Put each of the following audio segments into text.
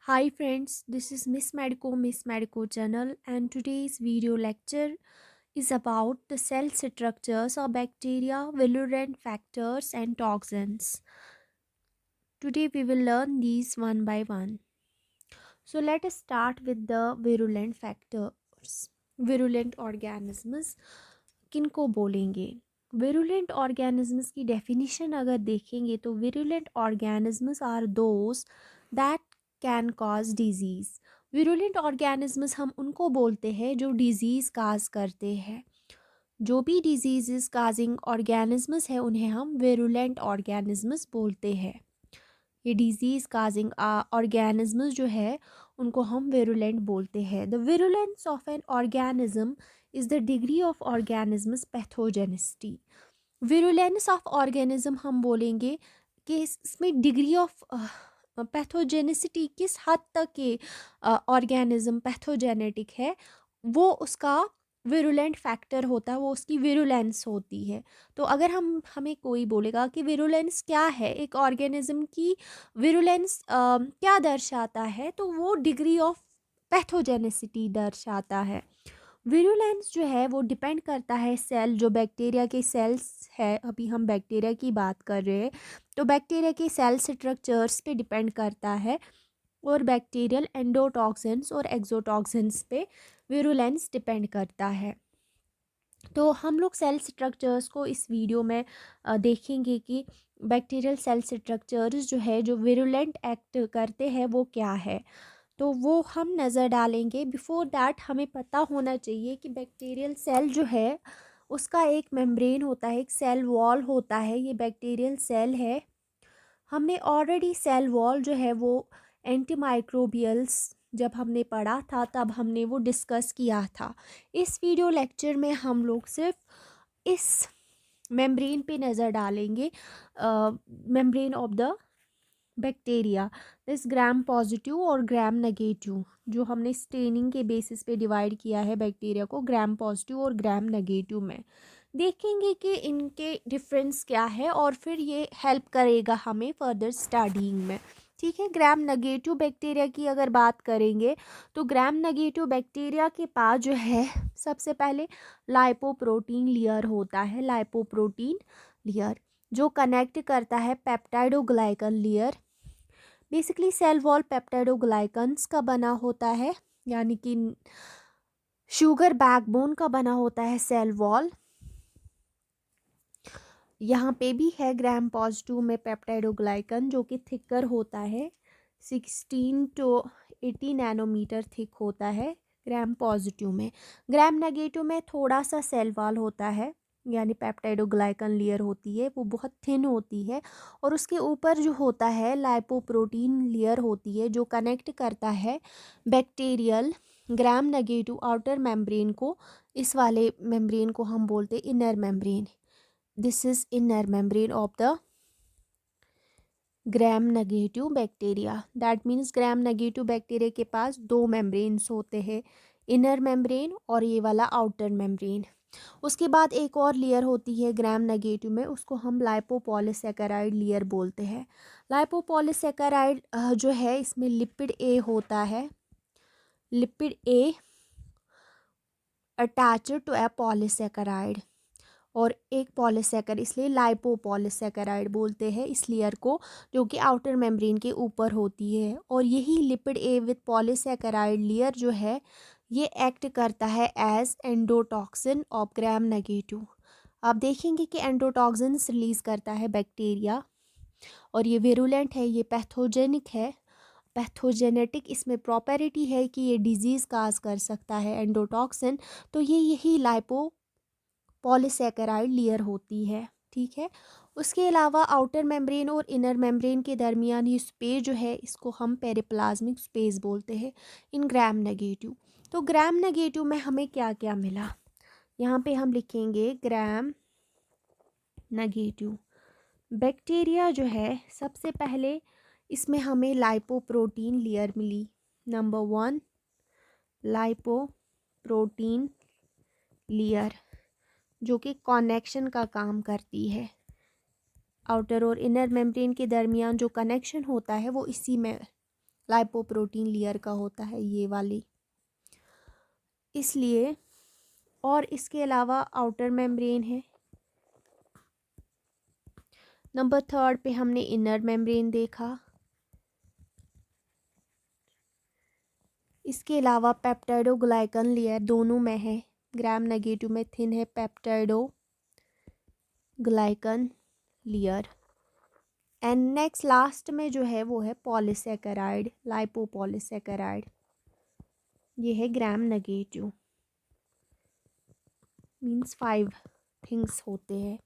Hi friends, this is Miss Medico channel, and today's video lecture is about the cell structures of bacteria, virulent factors and toxins. Today we will learn these one by one. So let us start with the virulent factors. Virulent organisms किनको बोलेंगे? Virulent organisms की definition अगर देखेंगे तो virulent organisms are those that can cause disease. Virulent organisms हम उनको बोलते हैं जो disease cause करते हैं. जो भी diseases causing organisms है उन्हें हम virulent organisms बोलते हैं. ये डिजीज़ काजिंग ऑर्गेनिज्म्स जो है उनको हम विरुलेंट बोलते हैं. The virulence of an organism is the degree of organisms pathogenicity. Virulence of organism हम बोलेंगे कि इसमें डिग्री ऑफ पैथोजेनिसिटी किस हद तक ये ऑर्गेनिज्म पैथोजेनेटिक है वो उसका विरुलेंट फैक्टर होता है, वो उसकी विरुलेंस होती है. तो अगर हमें कोई बोलेगा कि विरुलेंस क्या है, एक ऑर्गेनिज्म की विरुलेंस क्या दर्शाता है, तो वो डिग्री ऑफ पैथोजेनिसिटी दर्शाता है. विरुलेंस जो है वो डिपेंड करता है सेल, जो बैक्टीरिया के सेल्स है, अभी हम बैक्टीरिया की बात कर रहे हैं, तो बैक्टीरिया के सेल स्ट्रक्चर्स पे डिपेंड करता है और बैक्टीरियल एंडोटॉक्सिन्स और एक्सोटॉक्सिन्स पे विरुलेंस डिपेंड करता है. तो हम लोग सेल स्ट्रक्चर्स को इस वीडियो में देखेंगे कि बैक्टीरियल सेल स्ट्रक्चर्स जो है जो विरुलेंट एक्ट करते हैं वो क्या है, तो वो हम नज़र डालेंगे. बिफोर दैट हमें पता होना चाहिए कि बैक्टीरियल सेल जो है उसका एक मेम्ब्रेन होता है, एक सेल वॉल होता है. ये बैक्टीरियल सेल है. हमने ऑलरेडी सेल वॉल जो है वो एंटीमाइक्रोबियल्स जब हमने पढ़ा था तब हमने वो डिस्कस किया था. इस वीडियो लेक्चर में हम लोग सिर्फ इस मेम्ब्रेन पे नज़र डालेंगे, membrane of the bacteria, this gram positive और ग्राम नेगेटिव, जो हमने स्टेनिंग के बेसिस पे डिवाइड किया है बैक्टीरिया को ग्राम पॉजिटिव और ग्राम नेगेटिव में. देखेंगे कि इनके डिफरेंस क्या है और फिर ये हेल्प करेगा हमें फर्दर स्टडीइंग में. ठीक है, ग्राम नेगेटिव बैक्टीरिया की अगर बात करेंगे तो ग्राम नेगेटिव बैक्टीरिया के पास जो है सबसे पहले लाइपोप्रोटीन लेयर होता है. लाइपोप्रोटीन लेयर जो कनेक्ट करता है peptidoglycan layer. Basically cell wall peptidoglycans का बना होता है, यानी कि शुगर बैकबोन का बना होता है सेल वॉल. यहाँ पे भी है ग्राम पॉजिटिव में पेप्टाइडोग्लाइकन जो कि थिकर होता है, 16 to 80 नैनोमीटर थिक होता है ग्राम पॉजिटिव में. ग्राम नेगेटिव में थोड़ा सा सेल वॉल होता है, यानी पेप्टाइडोग्लाइकन लेयर होती है वो बहुत थिन होती है और उसके ऊपर जो होता है लाइपोप्रोटीन लेयर होती है जो कनेक्ट करता है bacterial gram negative outer membrane को. इस वाले मेम्ब्रेन को हम बोलते हैं inner membrane. This is inner membrane of the gram negative bacteria. That means gram negative bacteria के पास दो मेम्ब्रेन्स होते हैं, इनर मेम्ब्रेन और ये वाला आउटर मेम्ब्रेन. उसके बाद एक और लेयर होती है ग्राम नेगेटिव में, उसको हम लाइपोपॉलीसैकेराइड लेयर बोलते हैं. लाइपोपॉलीसैकेराइड जो है इसमें लिपिड ए होता है, lipid A attached to a polysaccharide, और एक पॉलीसैकर, इसलिए लाइपोपॉलीसैकेराइड बोलते हैं इस लेयर को जो कि आउटर मेम्ब्रेन के ऊपर होती है. और यही lipid A with polysaccharide layer जो है ये एक्ट करता है as endotoxin of gram negative. आप देखेंगे कि एंडोटॉक्सिन्स रिलीज करता है बैक्टीरिया और ये विरुलेंट है, ये पैथोजेनिक है, पैथोजेनेटिक इसमें प्रॉपर्टी है कि ये डिजीज़ काज कर सकता है एंडोटॉक्सिन. तो ये यही लाइपो पॉलीसैकेराइड लेयर होती है. ठीक है, उसके अलावा आउटर मेम्ब्रेन और इनर मेम्ब्रेन के दरमियान ये स्पेस जो है इसको हम पेरिप्लाज्मिक स्पेस बोलते हैं इन ग्राम नेगेटिव. तो ग्राम नेगेटिव में हमें क्या क्या मिला, यहाँ पे हम लिखेंगे ग्राम नेगेटिव बैक्टीरिया जो है सबसे पहले इसमें हमें लाइपोप्रोटीन लेयर मिली. नंबर 1 लाइपोप्रोटीन लेयर जो कि कनेक्शन का काम करती है. आउटर और इनर मेम्ब्रेन के दरमियान जो कनेक्शन होता है वो इसी में लाइपोप्रोटीन लेयर का होता है ये वाली, इसलिए। और इसके अलावा आउटर मेम्ब्रेन है। नंबर 3 पे हमने इनर मेम्ब्रेन देखा। इसके अलावा पेप्टाइडोग्लाइकन लेयर दोनों में है, ग्राम नेगेटिव में थिन है peptidoglycan layer. And next last में जो है वो है पॉलीसेकेराइड, लाइपोपॉलीसेकेराइड, ये है ग्राम नेगेटिव। मीन्स 5 थिंग्स होते हैं।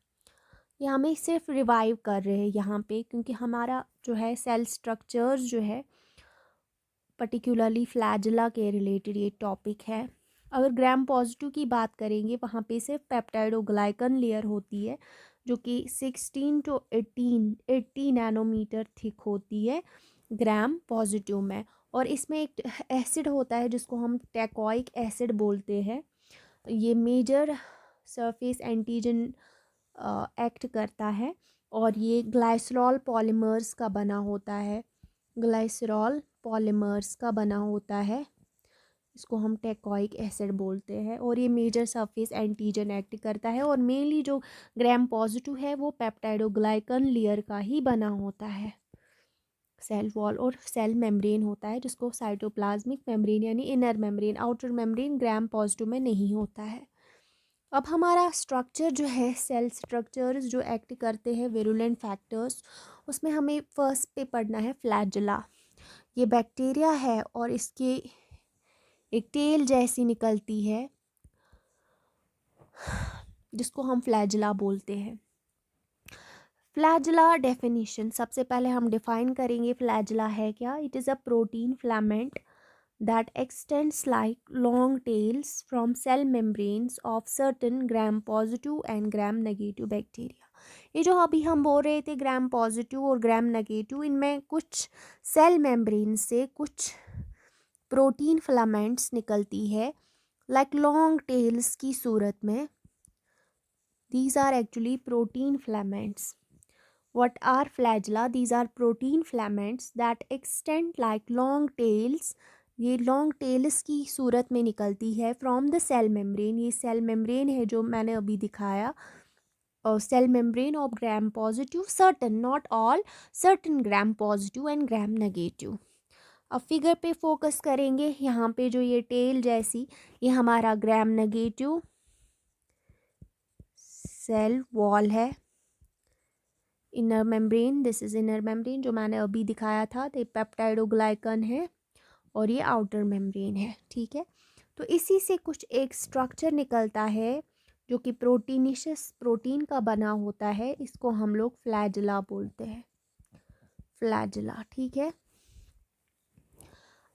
ये हमें सिर्फ रिवाइव कर रहे हैं यहाँ पे, क्योंकि हमारा जो है सेल स्ट्रक्चर्स जो है पर्टिकुलरली फ्लैजेला के रिलेटेड ये टॉपिक है। अगर ग्राम पॉजिटिव की बात करेंगे वहाँ पे सिर्फ पेप्टाइडोग्लाइकन लेयर होती है, जो कि 16 to 80 नैनोमीटर थिक होती है ग्राम पॉजिटिव में। और इसमें एक एसिड होता है जिसको हम टेकोइक एसिड बोलते हैं। ये मेजर सरफेस एंटीजन एक्ट करता है, और ये ग्लाइसरॉल पॉलीमर्स का बना होता है, ग्लाइसरॉल पॉलीमर्स का बना होता है, इसको हम टेकोइक एसिड बोलते हैं। और ये मेजर सरफेस एंटीजन एक्ट करता है, और मेनली जो ग्राम पॉजिटिव है वो पेप्टाइडोग्लाइकन लेयर का ही बना होता है। सेल वॉल और सेल मेम्ब्रेन होता है, जिसको साइटोप्लाज्मिक मेम्ब्रेन यानी inner membrane, outer membrane gram positive में नहीं होता है। अब हमारा स्ट्रक्चर जो है, सेल स्ट्रक्चर्स जो एक्ट करते हैं विरुलेंट फैक्टर्स, उसमें हमें फर्स्ट पे पढ़ना है फ्लैजेला। ये बैक्टीरिया है और इसके एक टेल जैसी निकलती है जिसको हम फ्लैजेला बोलते हैं। फ्लैजेला डेफिनेशन सबसे पहले हम डिफाइन करेंगे फ्लैजेला है क्या। It is a protein filament that extends like long tails from cell membranes of certain gram positive and gram negative bacteria। ये जो अभी हम बोल रहे थे ग्राम पॉजिटिव और ग्राम नेगेटिव, इनमें कुछ सेल मेम्ब्रेन से कुछ प्रोटीन फिलामेंट्स निकलती है लाइक लॉन्ग टेल्स की सूरत में। These are actually protein filaments. What are flagella? These are protein filaments that extend like long tails। ये लॉन्ग टेल्स की सूरत में निकलती है फ्रॉम द सेल मेम्ब्रेन। ये सेल मेम्ब्रेन है जो मैंने अभी दिखाया, और cell membrane of gram positive, certain not all, certain gram positive and gram negative. अब फिगर पे फोकस करेंगे। यहाँ पे जो ये टेल जैसी, ये हमारा ग्राम नेगेटिव सेल वॉल है। Inner membrane, this is inner membrane जो मैंने अभी दिखाया था, तो पेप्टाइडोग्लाइकन है, और ये आउटर मेम्ब्रेन है। ठीक है, तो इसी से कुछ एक स्ट्रक्चर निकलता है जो कि प्रोटीनिशस प्रोटीन का बना होता है, इसको हम लोग फ्लैजेला बोलते हैं, फ्लैजेला। ठीक है,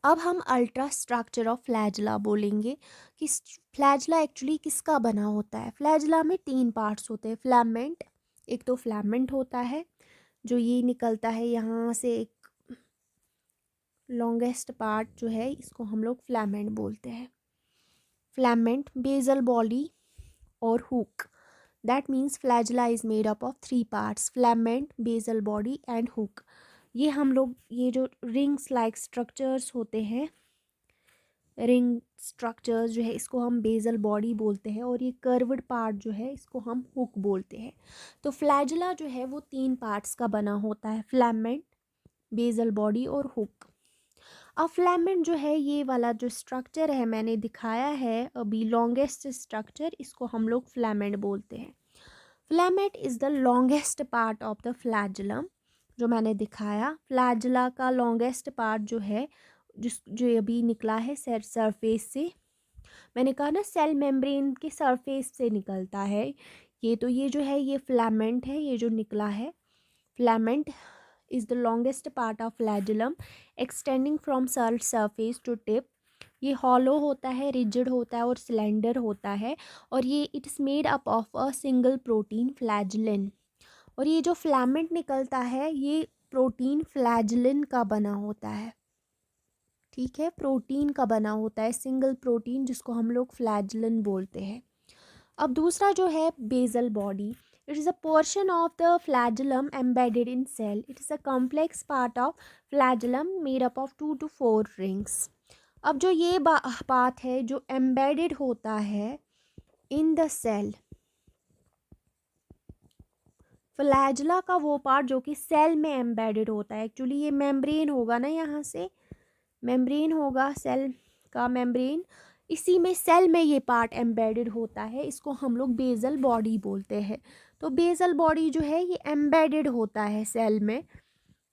अब हम अल्ट्रा स्ट्रक्चर ऑफ फ्लैजेला बोलेंगे कि फ्लैजेला एक्चुअली किसका बना होता है। फ्लैजेला में 3 पार्ट्स होते हैं। फ्लैमेंट, एक तो फ्लैमेंट होता है जो ये निकलता है यहाँ से, एक लॉन्गेस्ट पार्ट जो है इसको हम लोग फ्लैमेंट बोलते हैं। फ्लैमेंट, बेसल बॉडी और hook. That means flagella is made up of 3 parts, filament, basal body and hook. ये हम लोग, ये जो रिंग्स लाइक स्ट्रक्चर्स होते हैं, रिंग स्ट्रक्चर्स जो है इसको हम बेसल बॉडी बोलते हैं, और ये कर्व्ड पार्ट जो है इसको हम हुक बोलते हैं। तो फ्लैजेला जो है वो 3 पार्ट्स का बना होता है, फ्लैमेंट, बेसल बॉडी और हुक। अब फ्लैमेंट जो है, ये वाला जो स्ट्रक्चर है मैंने दिखाया है अभी, लॉन्गेस्ट स्ट्रक्चर, इसको हम लोग फ्लैमेंट बोलते हैं। Filament is the longest part of the flagellum, जो मैंने दिखाया। फ्लैजेला का लॉन्गेस्ट पार्ट जो है, जो अभी निकला है सरफेस से, मैंने कहा ना सेल मेम्ब्रेन के सरफेस से निकलता है ये, तो ये जो है ये फ्लैमेंट है, ये जो निकला है। Filament is the longest part of flagellum extending from cell surface to tip। ये hollow होता है, rigid होता है और slender होता है, और ये it is made up of a single protein flagellin। और ये जो filament निकलता है ये प्रोटीन फ्लैजेलिन का बना होता है। ठीक है, प्रोटीन का बना होता है, सिंगल प्रोटीन, जिसको हम लोग फ्लैजेलिन बोलते हैं। अब दूसरा जो है basal body. It is a portion of the flagellum embedded in cell. It is a complex part of flagellum made up of 2 to 4 rings. अब जो ये बात है जो embedded होता है in the cell, फ्लैजला का वो पार्ट जो कि सेल में एम्बेडेड होता है. एक्चुअली ये मेम्ब्रेन होगा ना, यहाँ से मेम्ब्रेन होगा, सेल का मेम्ब्रेन, इसी में सेल में ये पार्ट एम्बेडेड होता है. इसको हम लोग बेसल बॉडी बोलते हैं. तो बेसल बॉडी जो है ये एम्बेडेड होता है सेल में.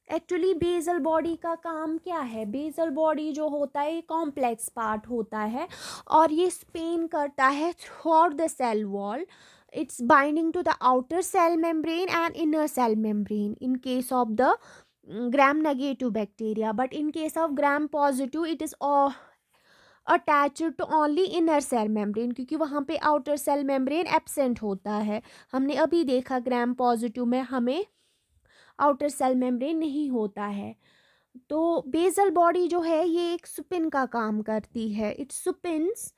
एक्चुअली बेसल बॉडी का काम क्या है? बेसल बॉडी जो होता है ये कॉम्प्लेक्स पार्ट होता है और ये स्पेन करता है throughout the cell wall. It's binding to the outer cell membrane and inner cell membrane in case of the gram negative bacteria, but in case of gram positive it is attached to only inner cell membrane, क्योंकि वहाँ पे outer cell membrane absent होता है. हमने अभी देखा gram positive में हमें आउटर सेल मेम्ब्रेन नहीं होता है. तो बेसल बॉडी जो है ये एक सुपिन का काम करती है. इट सुपिन्स.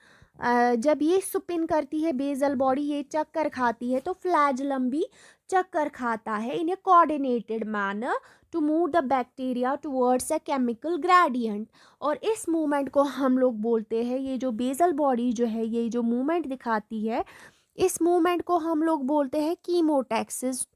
जब ये सुपिन करती है बेसल बॉडी, ये चक्कर खाती है, तो फ्लैजलम भी चक्कर खाता है in a coordinated manner to move the bacteria towards a chemical gradient. और इस मूवमेंट को हम लोग बोलते हैं, ये जो बेसल बॉडी जो है ये जो मूवमेंट दिखाती है, इस मूवमेंट को हम लोग बोलते हैं कीमोटैक्सिस.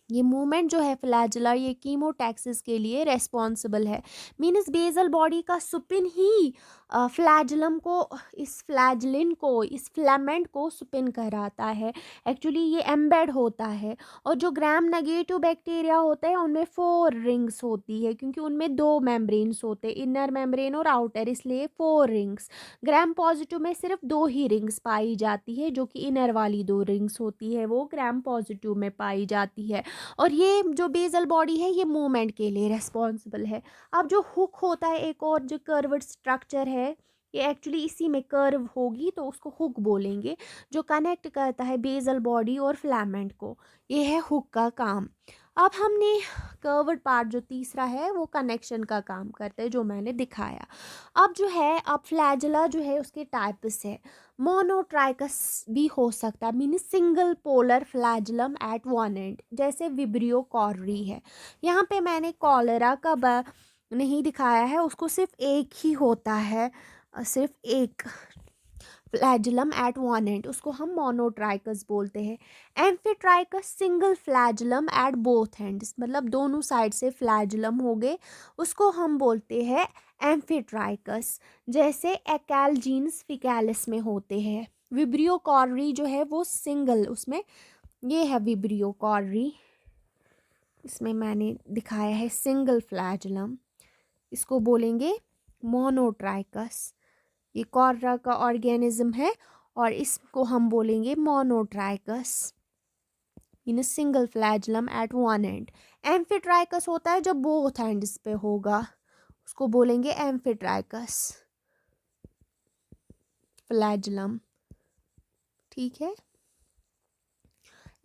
ये मूवमेंट जो है फ्लैजला ये कीमोटैक्सिस के लिए रेस्पॉन्सिबल है. मीन्स बेसल बॉडी का सुपिन ही फ्लैजलम को, इस फ्लैजलिन को, इस फिलामेंट को सुपिन कराता है. एक्चुअली ये एम्बेड होता है. और जो ग्राम नेगेटिव बैक्टीरिया होते हैं उनमें 4 रिंग्स होती है, क्योंकि उनमें 2 मेम्ब्रेन्स होते हैं, इनर मेम्ब्रेन और आउटर, इसलिए 4 रिंग्स. ग्राम पॉजिटिव में सिर्फ 2 ही रिंग्स पाई जाती है, जो कि इनर वाली 2 रिंग्स होती है वो ग्राम पॉजिटिव में पाई जाती है. और ये जो बेसल बॉडी है ये मूवमेंट के लिए रेस्पॉन्सिबल है. अब जो हुक होता है, एक और जो कर्व्ड स्ट्रक्चर है, ये एक्चुअली इसी में कर्व होगी तो उसको हुक बोलेंगे, जो कनेक्ट करता है बेसल बॉडी और फिलामेंट को. ये है हुक का काम. अब हमने कर्व्ड पार्ट जो तीसरा है वो कनेक्शन का काम करता है, जो मैंने दिखाया. अब जो है, अब फ्लैजला जो है उसके टाइप्स है. मोनोट्राइकस भी हो सकता है, mean single polar flagellum at one end, जैसे विब्रियो कॉर्री है. यहाँ पे मैंने कॉलरा का नहीं दिखाया है, उसको सिर्फ एक ही होता है, सिर्फ एक फ्लैजलम एट वन एंड, उसको हम मोनोट्राइकस बोलते हैं. Amphitrichous single flagellum at both ends, मतलब दोनों साइड से फ्लैजलम हो गए, उसको हम बोलते हैं एम्फीट्राइकस, जैसे एकैलजीन्स फिकैलिस में होते हैं. विब्रियो कॉर्री जो है वो सिंगल, उसमें ये है विब्रियो कॉर्री, इसमें मैंने दिखाया है सिंगल फ्लैजलम, इसको बोलेंगे मोनोट्राइकस. ये कॉर्रा का ऑर्गेनिज्म है और इसको हम बोलेंगे monotrichous, in single flagellum at one end. Amphitrichous होता है जब बोथ एंड्स पे होगा, उसको बोलेंगे एम्फीट्राइकस फ्लैजलम. ठीक है.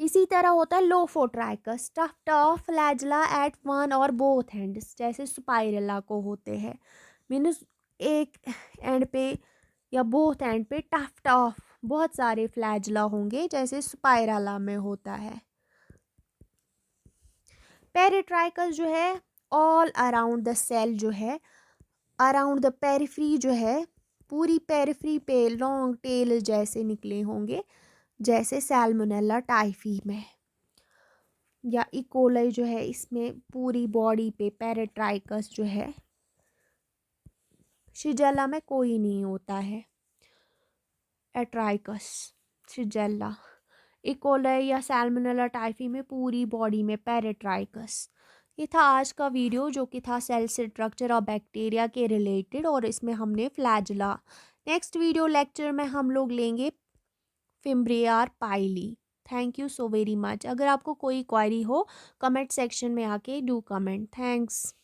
इसी तरह होता है lophotrichous, tuft of flagella at one और बोथ एंड्स, जैसे स्पाइरला को होते हैं. मीन्स एक एंड पे या बोथ एंड पे टफ्ट ऑफ बहुत सारे फ्लैजला होंगे, जैसे स्पाइरला में होता है. पेरिट्राइकस जो है ऑल अराउंड द सेल, जो है अराउंड द पेरिफ्री, जो है पूरी पेरिफ्री पे लॉन्ग टेल जैसे निकले होंगे, जैसे सैल्मोनेला टाइफी में, या इकोलाई जो है इसमें पूरी बॉडी पे पेरिट्राइकस जो है. शिजेला में कोई नहीं होता है एट्राइकस, शिजेला, इकोलाई या सैल्मोनेला टाइफी में पूरी बॉडी में पेरिट्राइकस. ये था आज का वीडियो, जो कि था सेल स्ट्रक्चर और बैक्टीरिया के रिलेटेड, और इसमें हमने फ्लैजला. नेक्स्ट वीडियो लेक्चर में हम लोग लेंगे fimbriae or pili. Thank you so very much. अगर आपको कोई क्वेरी हो कमेंट सेक्शन में आके डू कमेंट. थैंक्स.